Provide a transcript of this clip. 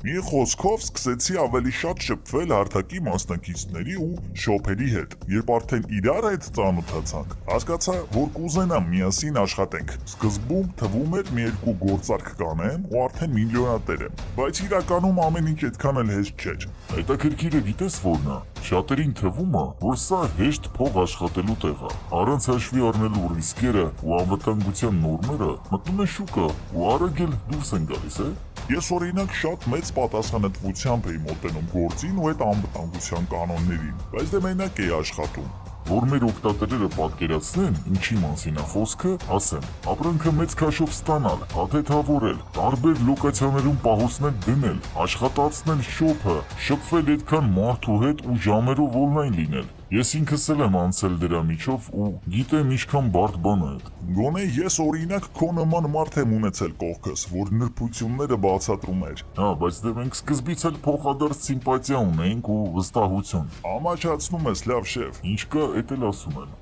Մի խոսքով սկսեցի ավելի շատ շփվել հարթակի մասնակիցների ու շոփերի հետ։ Երբ արդեն իրար հետ ծանոթացանք, հասկացա, որ կուզենամ միասին աշխատենք։ Սկզբում թվում էր մի երկու գործարք կանեմ ու արդեն միլիոնատեր եմ, բայց իրականում ամեն ինչ այդքան էլ հեշտ չէր։ Հետաքրքիրը գիտես որն է։ Շատերին թվում է, որ սա հեշտ փող աշխատելու տեղ է։ Առանց հաշվի առնելու ռիսկերը ու անվտանգության նորմերը մտնում են շուկա ու արագ էլ դուրս են գալիս, է։ Ես օրինակ շատ մեծ պատասխանատվությամբ էի մոտենում գործին ու այդ անվտանգության կանոններին, բայց դե մենակ էի աշխատում։ Որ մեր օգտատերերը պատկերացնեն, ինչի մասին է խոսքը, ասեմ, ապրանքը մեծ քաշով ստանալ, փաթեթավորել, տարբեր լոկացիաներում պահոցներ դնել, աշխատացնել շոփը, շփվել այդքան մարդու հետ ու ժամերով օնլայն լինել։ Ես ինքս էլ եմ անցել դրա միջով ու գիտեմ ինչքան բարդ բան է այդ։ Գոնե ես օրինակ քո նման մարդ եմ ունեցել կողքս, որ նրբությունները բացատրում էր։ Հա, բայց դե մենք սկզբից էլ փոխադարձ սիմպաթիա ունեինք ու վստահություն։ Ամաչացնում ես, լավ շեֆ։ Ինչ կա, էդ էլ ասում եմ։